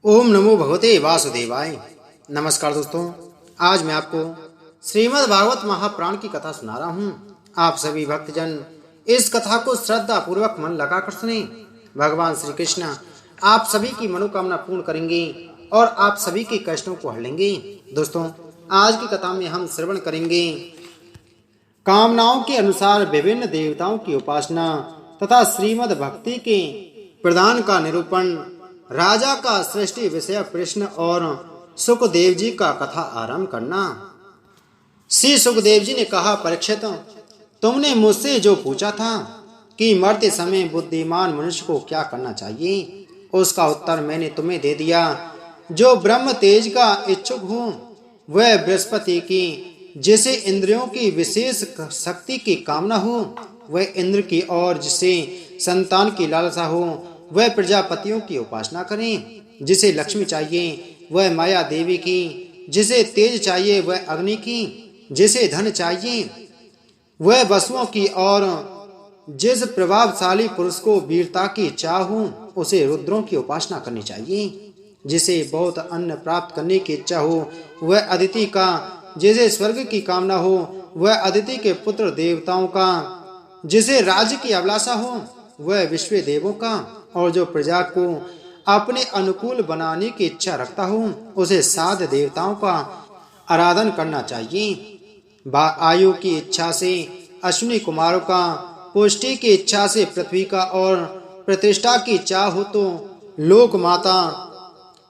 ओम नमो भगवते वासुदेवाय। नमस्कार दोस्तों, आज मैं आपको श्रीमद् भागवत महापुराण की कथा सुना रहा हूँ। आप सभी भक्तजन इस कथा को श्रद्धा पूर्वक मन लगाकर सुने। भगवान श्री कृष्ण आप सभी की मनोकामना पूर्ण करेंगे और आप सभी के कष्टों को हर लेंगे। दोस्तों, आज की कथा में हम श्रवण करेंगे कामनाओं के अनुसार विभिन्न देवताओं की उपासना तथा श्रीमद् भक्ति के प्रदान का निरूपण, राजा का सृष्टि विषय प्रश्न और सुखदेव जी का कथा आरंभ करना। श्री सुखदेव जी ने कहा, परीक्षित, तुमने मुझसे जो पूछा था कि मरते समय बुद्धिमान मनुष्य को क्या करना चाहिए, उसका उत्तर मैंने तुम्हें दे दिया। जो ब्रह्म तेज का इच्छुक हो वह बृहस्पति की, जिसे इंद्रियों की विशेष शक्ति की कामना हो वह इंद्र की, और जिसे संतान की लालसा हो वह प्रजापतियों की उपासना करें। जिसे लक्ष्मी चाहिए वह माया देवी की, जिसे तेज चाहिए वह अग्नि की, जिसे धन चाहिए वह वसुओं की, और जिस प्रभावशाली पुरुष को वीरता की चाह हो उसे रुद्रों की उपासना करनी चाहिए। जिसे बहुत अन्न प्राप्त करने की इच्छा हो वह अदिति का, जिसे स्वर्ग की कामना हो वह अदिति के पुत्र देवताओं का, जिसे राज्य की अभिलाषा हो वह विश्व देवों का, और जो प्रजा को अपने अनुकूल बनाने की इच्छा रखता हो उसे साध देवताओं का आराधन करना चाहिए। आयु की इच्छा से अश्विनी कुमारों का, पुष्टि की इच्छा से पृथ्वी का, और प्रतिष्ठा की चाह हो तो लोक माता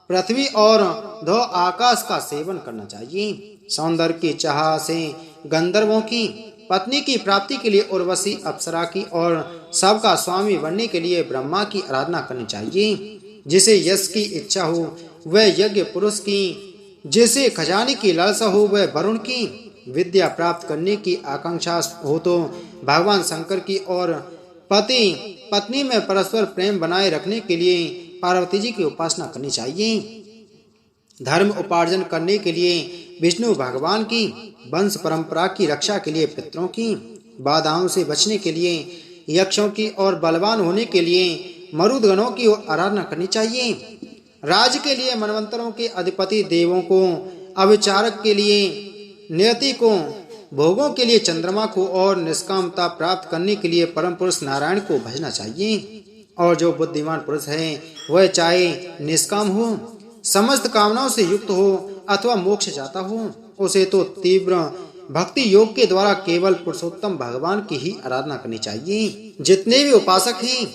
पृथ्वी और दो आकाश का सेवन करना चाहिए। सौंदर्य की चाह से गंधर्वों की, पत्नी की प्राप्ति के लिए उर्वशी अप्सरा की, और सबका स्वामी बनने के लिए ब्रह्मा की आराधना करनी चाहिए। जिसे यश की इच्छा हो वह यज्ञ पुरुष की, जिसे खजाने की लालसा हो वह वरुण की, विद्या प्राप्त करने की आकांक्षा हो तो भगवान शंकर की, और पति पत्नी में परस्पर प्रेम बनाए रखने के लिए पार्वती जी की उपासना करनी चाहिए। धर्म उपार्जन करने के लिए विष्णु भगवान की, वंश परंपरा की रक्षा के लिए पितरों की, बाधाओं से बचने के लिए यक्षों की, और बलवान होने के लिए मरुदगणों की आराधना करनी चाहिए। राज के लिए मनवंतरों के अधिपति देवों को, अविचारक के लिए नियति को, भोगों के लिए चंद्रमा को, और निष्कामता प्राप्त करने के लिए परम पुरुष नारायण को भजना चाहिए। और जो बुद्धिमान पुरुष है वह चाहे निष्काम हो, समस्त कामनाओं से युक्त हो अथवा मोक्ष चाहता हो, उसे तो तीव्र भक्ति योग के द्वारा केवल पुरुषोत्तम भगवान की ही आराधना करनी चाहिए। जितने भी उपासक हैं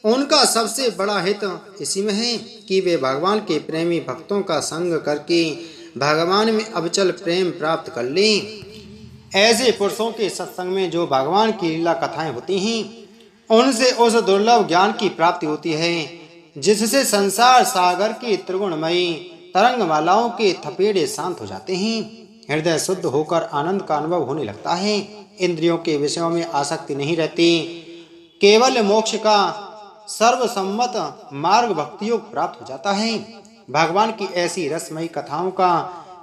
उनका सबसे बड़ा हित इसी में है कि वे भगवान के प्रेमी भक्तों का संग करके भगवान में अविचल प्रेम प्राप्त कर लें। ऐसे पुरुषों के सत्संग में जो भगवान की लीला कथाएं होती हैं उनसे उस दुर्लभ ज्ञान की प्राप्ति होती है जिससे संसार सागर की त्रिगुणमयी तरंगमालाओं के थपेड़े शांत हो जाते हैं। हृदय शुद्ध होकर आनंद का अनुभव होने लगता है। इंद्रियों के विषयों में आसक्ति नहीं रहती। केवल मोक्ष का सर्वसम्मत मार्ग भक्ति योग प्राप्त हो जाता है। भगवान की ऐसी रसमयी कथाओं का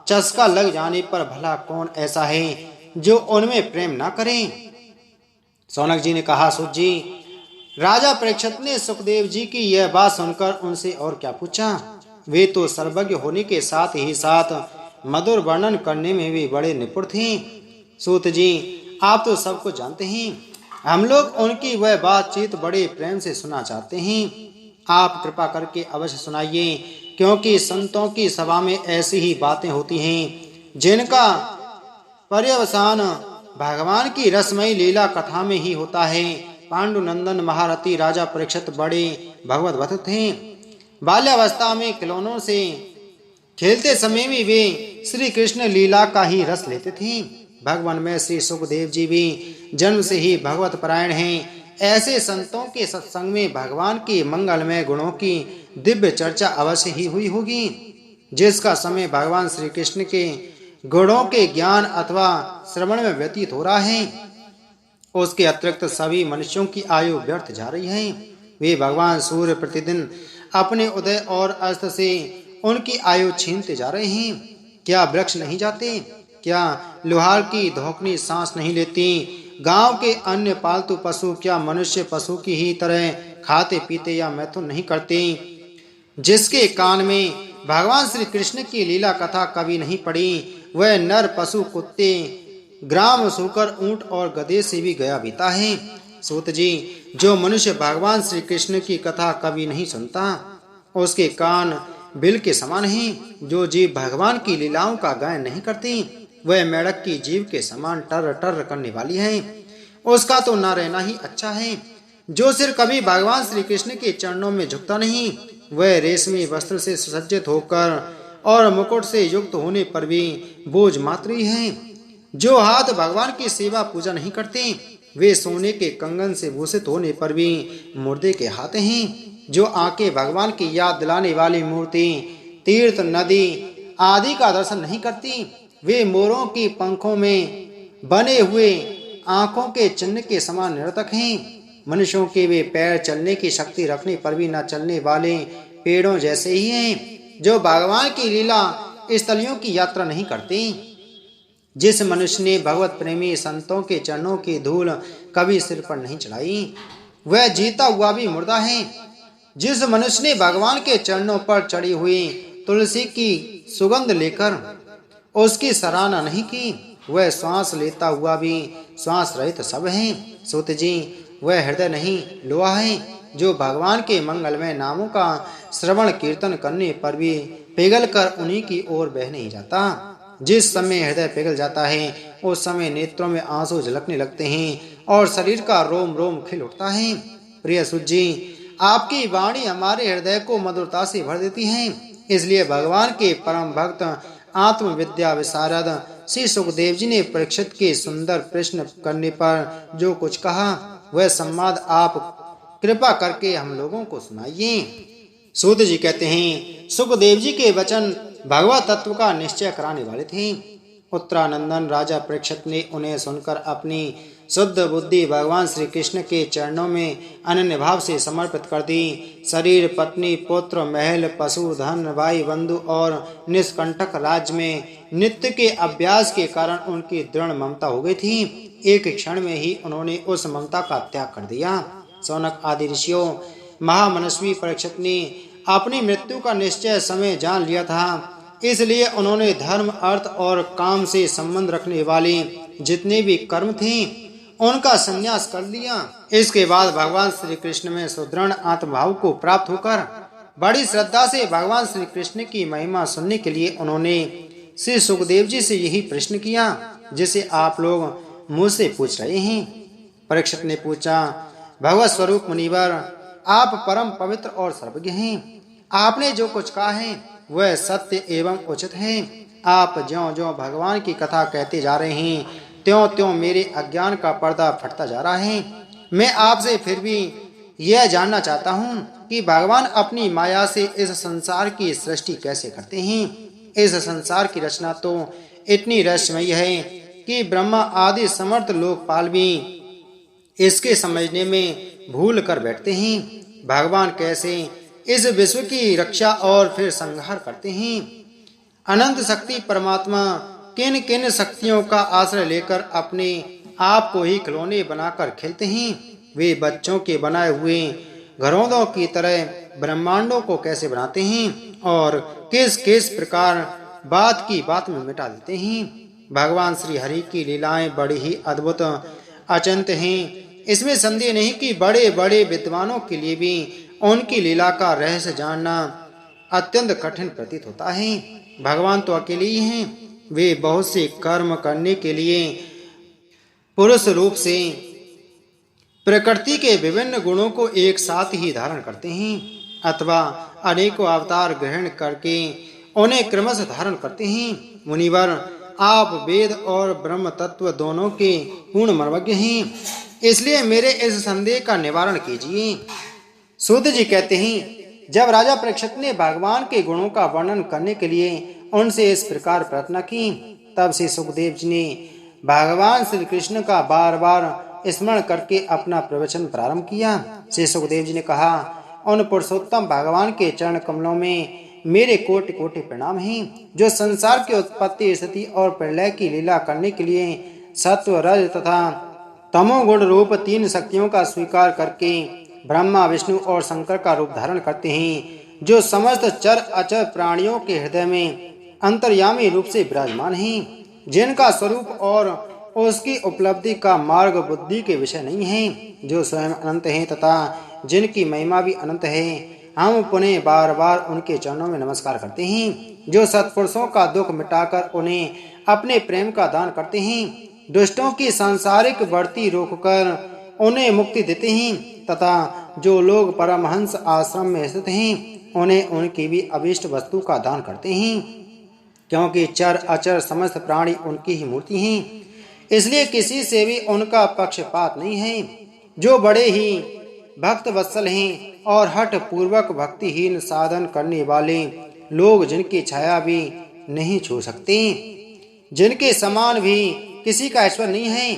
चस्का लग जाने पर भला कौन ऐसा है जो उनमें प्रेम ना करे। सौनक जी ने कहा, सुत जी, राजा परीक्षित ने सुखदेव जी की यह बात सुनकर उनसे और क्या पूछा। वे तो सर्वज्ञ होने के साथ ही साथ मधुर वर्णन करने में भी बड़े निपुण थे। सूत जी, आप तो सब कुछ जानते हैं, हम लोग उनकी वह बातचीत बड़े प्रेम से सुनना चाहते हैं। आप कृपा करके अवश्य सुनाइए, क्योंकि संतों की सभा में ऐसी ही बातें होती हैं जिनका पर्यवसान भगवान की रसमयी लीला कथा में ही होता है। पांडुनंदन महारथी राजा परीक्षित बड़े भगवत भक्त थे। बाल्यावस्था में खिलौनों से खेलते समय भी वे श्री कृष्ण लीला का ही रस लेते थे। भगवान में श्री सुखदेव जी भी जन्म से ही भगवत परायण हैं। ऐसे संतों के सत्संग में भगवान के मंगलमय गुणों की दिव्य चर्चा अवश्य ही हुई होगी। जिसका समय भगवान श्री कृष्ण के गुणों के ज्ञान अथवा श्रवण में व्यतीत हो रहा है, उसके अतिरिक्त सभी मनुष्यों की आयु व्यर्थ जा रही है। वे भगवान सूर्य प्रतिदिन अपने उदय और अस्त से उनकी आयु छीनते जा रहे हैं। क्या वृक्ष नहीं जाते? क्या लोहार की धोकनी सांस नहीं लेती? गांव के अन्य पालतू पशु क्या मनुष्य पशु की ही तरह खाते पीते या मैथुन नहीं करते? जिसके कान में भगवान श्री कृष्ण की लीला कथा कभी नहीं पड़ी, वह नर पशु कुत्ते ग्राम सूकर ऊंट और गधे से भी गया बीता है। सूत जी, जो मनुष्य भगवान श्री कृष्ण की कथा कभी नहीं सुनता, उसके कान बिल के समान हैं। जो जीव भगवान की लीलाओं का गायन नहीं करती, वह मेढक की जीव के समान टर टर करने वाली है। उसका तो न रहना ही अच्छा है। जो सिर कभी भगवान श्री कृष्ण के चरणों में झुकता नहीं, वह रेशमी वस्त्र से सुसज्जित होकर और मुकुट से युक्त होने पर भी बोझ मात्र ही है। जो हाथ भगवान की सेवा पूजा नहीं करते, वे सोने के कंगन से भूषित होने पर भी मुर्दे के हाथ हैं। जो आंखें भगवान की याद दिलाने वाली मूर्ति, तीर्थ, नदी आदि का दर्शन नहीं करती, वे मोरों की पंखों में बने हुए आंखों के चिन्ह के समान निरर्थक हैं। मनुष्यों के वे पैर चलने की शक्ति रखने पर भी न चलने वाले पेड़ों जैसे ही हैं। जो भगवान की लीला स्थलियों की यात्रा नहीं करते। जिस मनुष्य ने भगवत प्रेमी संतों के चरणों की धूल कभी सिर पर नहीं चढ़ाई, वह जीता हुआ भी मुर्दा है। जिस मनुष्य ने भगवान के चरणों पर चढ़ी हुई तुलसी की सुगंध लेकर उसकी सराहना नहीं की, वह श्वास लेता हुआ भी श्वास रहित सब है। सूत जी, वह हृदय नहीं लोहा है, जो भगवान के मंगलमय नामों का श्रवण कीर्तन करने पर भी पिघल कर उन्हीं की ओर बह नहीं जाता। जिस समय हृदय पिघल जाता है, उस समय नेत्रों में आंसू झलकने लगते हैं और शरीर का रोम रोम खिल उठता है। प्रिय सूत जी, आपकी वाणी हमारे हृदय को मधुरता से भर देती है। इसलिए भगवान के परम भक्त आत्मविद्या विशारद श्री सुखदेव जी ने परीक्षित के सुंदर प्रश्न करने पर जो कुछ कहा, वह संवाद आप कृपा करके हम लोगों को सुनाइए। सूत जी कहते हैं, सुखदेव जी के वचन भगवत तत्व का निश्चय कराने वाले थे। उत्तरानंदन राजा परीक्षित ने उन्हें सुनकर अपनी शुद्ध बुद्धि भगवान श्री कृष्ण के चरणों में अनन्य भाव से समर्पित कर दी। शरीर, पत्नी, पुत्र, महल, पशु, धन, भाई बंधु और निष्कंटक राज्य में नित्य के अभ्यास के कारण उनकी दृढ़ ममता हो गई थी। एक क्षण में ही उन्होंने उस ममता का त्याग कर दिया। सौनक आदि ऋषियों, महामनस्वी परीक्षित ने अपनी मृत्यु का निश्चय समय जान लिया था। इसलिए उन्होंने धर्म, अर्थ और काम से संबंध रखने वाले जितने भी कर्म थे, उनका संन्यास कर लिया। इसके बाद भगवान श्री कृष्ण में सुदृढ़ आत्मभाव को प्राप्त होकर बड़ी श्रद्धा से भगवान श्री कृष्ण की महिमा सुनने के लिए उन्होंने श्री सुखदेव जी से यही प्रश्न किया, जिसे आप लोग मुझसे पूछ रहे हैं। परीक्षित ने पूछा, भगवत स्वरूप मुनिवर, आप परम पवित्र और सर्वज्ञ हैं। आपने जो कुछ कहा है वह सत्य एवं उचित है। आप ज्यों-ज्यों भगवान की कथा कहते जा रहे हैं, त्यों-त्यों मेरे अज्ञान का पर्दा फटता जा रहा है। मैं आपसे फिर भी यह जानना चाहता हूँ कि भगवान अपनी माया से इस संसार की सृष्टि कैसे करते हैं। इस संसार की रचना तो इतनी रहस्यमयी है कि ब्रह्मा आदि समर्थ लोकपाल भी इसके समझने में भूल कर बैठते हैं। भगवान कैसे इस विश्व की रक्षा और फिर संहार करते हैं। अनंत शक्ति परमात्मा किन किन शक्तियों का आश्रय लेकर अपने आप को ही खिलौने बनाकर खेलते हैं। वे बच्चों के बनाए हुए घरौंदों की तरह ब्रह्मांडों को कैसे बनाते हैं और किस किस प्रकार बात की बात में मिटा देते हैं। भगवान श्री हरि की लीलाएं बड़ी ही अद्भुत अचिंत्य हैं। इसमें संदेह नहीं कि बड़े बड़े विद्वानों के लिए भी उनकी लीला का रहस्य जानना अत्यंत कठिन प्रतीत होता है। भगवान तो अकेले ही हैं। वे बहुत से कर्म करने के लिए पुरुष रूप से प्रकृति के विभिन्न गुणों को एक साथ ही धारण करते हैं अथवा अनेकों अवतार ग्रहण करके उन्हें क्रमशः धारण करते हैं। मुनिवर, आप वेद और ब्रह्म तत्व दोनों के पूर्ण मर्मज्ञ हैं, इसलिए मेरे इस संदेह का निवारण कीजिए। सूत जी कहते हैं, जब राजा परीक्षित ने भगवान के गुणों का वर्णन करने के लिए उनसे इस प्रकार प्रार्थना की, तब से सुखदेव जी ने भगवान श्री कृष्ण का बार बार स्मरण करके अपना प्रवचन प्रारंभ किया। श्री सुखदेव जी ने कहा, उन पुरुषोत्तम भगवान के चरण कमलों में मेरे कोटि कोटि प्रणाम हैं, जो संसार की उत्पत्ति, स्थिति और प्रलय की लीला करने के लिए सत्व, रज तथा तमोगुण रूप तीन शक्तियों का स्वीकार करके ब्रह्मा, विष्णु और शंकर का रूप धारण करते हैं। जो समस्त चर अचर प्राणियों के हृदय में अंतर्यामी रूप से विराजमान हैं, जिनका स्वरूप और उसकी उपलब्धि का मार्ग बुद्धि के विषय नहीं है, जो स्वयं अनंत हैं तथा जिनकी महिमा भी अनंत है। हम पुनः बार बार उनके चरणों में नमस्कार करते हैं, जो सत्पुरुषों का दुख मिटाकर उन्हें अपने प्रेम का दान करते हैं, दुष्टों की सांसारिक बढ़ती रोककर उन्हें मुक्ति देते हैं तथा जो लोग परमहंस आश्रम में स्थित हैं उन्हें उनकी भी अभीष्ट वस्तु का दान करते हैं, क्योंकि चर अचर समस्त प्राणी उनकी ही मूर्ति हैं, इसलिए किसी से भी उनका पक्षपात नहीं है। जो बड़े ही भक्त वत्सल हैं और हठ पूर्वक भक्तिहीन साधन करने वाले लोग जिनकी छाया भी नहीं छू सकते, जिनके समान भी किसी का ऐश्वर्य नहीं है,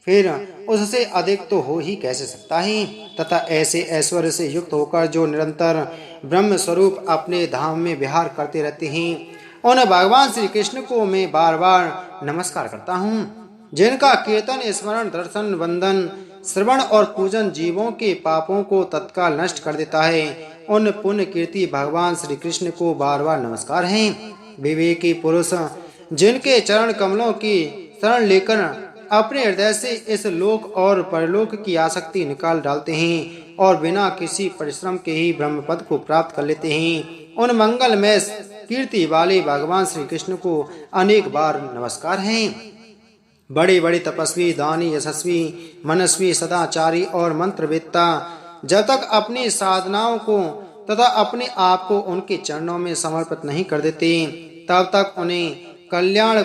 फिर उससे अधिक तो हो ही कैसे सकता है। तथा ऐसे ऐश्वर्य से युक्त होकर जो निरंतर ब्रह्म स्वरूप अपने धाम में विहार करते रहते हैं, उन भगवान श्री कृष्ण को मैं बार बार नमस्कार करता हूँ, जिनका कीर्तन स्मरण दर्शन वंदन श्रवण और पूजन जीवों के पापों को तत्काल नष्ट कर देता है। उन पुण्य कीर्ति भगवान श्री कृष्ण को बार बार नमस्कार है। विवेकी पुरुष जिनके चरण कमलों की शरण लेकर अपने हृदय से इस लोक और परलोक की आसक्ति निकाल डालते हैं और बिना किसी परिश्रम के ही ब्रह्म पद को प्राप्त कर लेते हैं, उन मंगलमय कीर्ति वाले भगवान श्री कृष्ण को अनेक बार नमस्कार हैं। बड़े बड़े तपस्वी दानी यशस्वी मनस्वी सदाचारी और मंत्रवेत्ता जब तक अपनी साधनाओं को तथा अपने आप को उनके चरणों में समर्पित नहीं कर देते, तब तक उन्हें कल्याण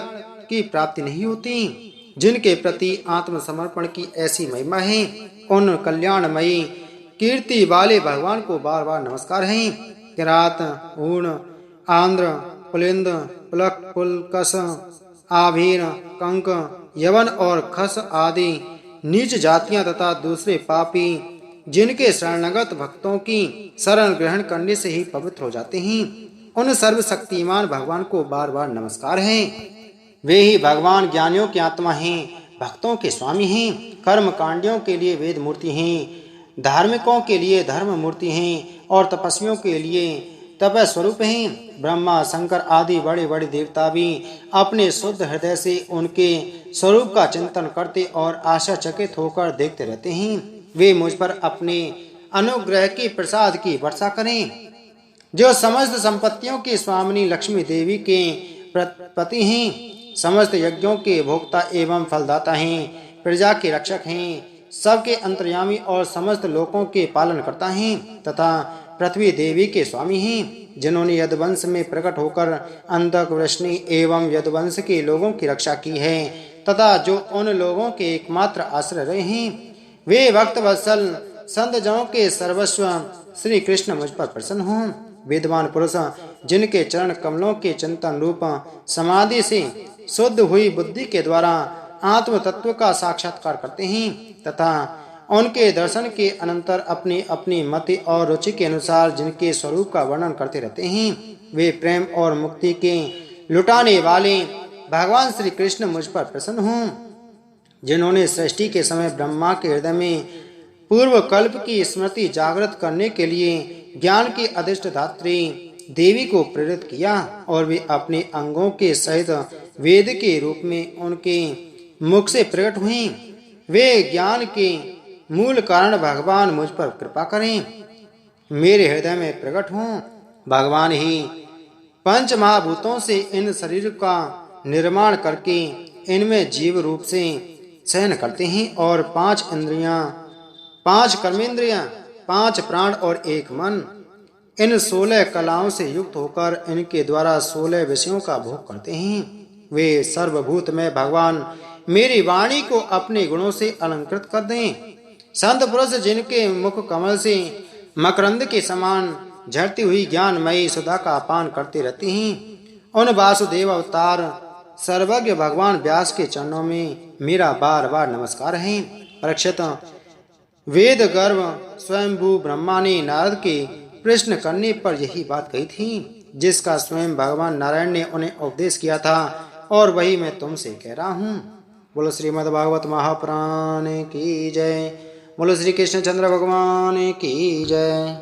की प्राप्ति नहीं होती। जिनके प्रति आत्मसमर्पण की ऐसी महिमा है, उन कल्याणमयी कीर्ति वाले भगवान को बार बार नमस्कार है। किरात ऊर्ण आंध्र पुलिंद पुलक पुलकस आभीर कंक यवन और खस आदि नीच जातियां तथा दूसरे पापी जिनके शरणागत भक्तों की शरण ग्रहण करने से ही पवित्र हो जाते हैं, उन सर्वशक्तिमान भगवान को बार बार नमस्कार है। वे ही भगवान ज्ञानियों की आत्मा हैं, भक्तों के स्वामी हैं, कर्म कांडियों के लिए वेद मूर्ति हैं, धार्मिकों के लिए धर्म मूर्ति हैं और तपस्वियों के लिए तप स्वरूप हैं। ब्रह्मा शंकर आदि बड़े बड़े देवता भी अपने शुद्ध हृदय से उनके स्वरूप का चिंतन करते और आश्चर्यचकित होकर देखते रहते हैं। वे मुझ पर अपने अनुग्रह की प्रसाद की वर्षा करें। जो समस्त संपत्तियों की स्वामिनी लक्ष्मी देवी के पति हैं, समस्त यज्ञों के भोक्ता एवं फलदाता हैं, प्रजा के रक्षक हैं, सबके अंतर्यामी और समस्त लोकों के पालन करता हैं तथा पृथ्वी देवी के स्वामी हैं, जिन्होंने यदुवंश में प्रकट होकर अंधक वृष्णि एवं यदुवंश के लोगों की रक्षा की है तथा जो उन लोगों के एकमात्र आश्रय रहे हैं। वे भक्त वत्सल संत जनों के सर्वस्व श्री कृष्ण मुझ पर प्रसन्न हों। विद्वान पुरुष जिनके चरण कमलों के चिंतन रूप समाधि से शुद्ध हुई बुद्धि के द्वारा आत्म तत्व का साक्षात्कार करते हैं तथा उनके दर्शन के अनंतर अपनी अपनी मति और रुचि के अनुसार जिनके स्वरूप का वर्णन करते रहते हैं, वे प्रेम और मुक्ति के लुटाने वाले भगवान श्री कृष्ण मुझ पर प्रसन्न हों। जिन्होंने सृष्टि के समय ब्रह्मा के हृदय में पूर्व कल्प की स्मृति जागृत करने के लिए ज्ञान की अधिष्ठात्री देवी को प्रेरित किया और वे अपने अंगों के सहित वेद के रूप में उनके मुख से प्रकट हुई। वे ज्ञान के मूल कारण भगवान मुझ पर कृपा करें, मेरे हृदय में प्रकट हों। भगवान ही पंच महाभूतों से इन शरीर का निर्माण करके इनमें जीव रूप से शयन करते हैं और 5 इंद्रियां, 5 कर्मेंद्रियां, 5 प्राण और 1 मन इन 16 कलाओं से युक्त होकर इनके द्वारा 16 विषयों का भोग करते हैं। वे सर्वभूत में भगवान मेरी वाणी को अपने गुणों से अलंकृत कर दें। संत पुरुष जिनके मुख कमल से मकरंद के समान झरती हुई ज्ञानमयी सुधा का पान करते रहते हैं, उन वासुदेव अवतार सर्वज्ञ भगवान व्यास के चरणों में मेरा बार बार नमस्कार है। परीक्षित, वेद गर्भ स्वयंभू ब्रह्मा ने नारद के प्रश्न करने पर यही बात कही थी, जिसका स्वयं भगवान नारायण ने उन्हें उपदेश किया था और वही मैं तुमसे कह रहा हूँ। बोलो श्रीमद् भागवत महापुराण की जय। बोलो श्री कृष्ण चंद्र भगवान की जय।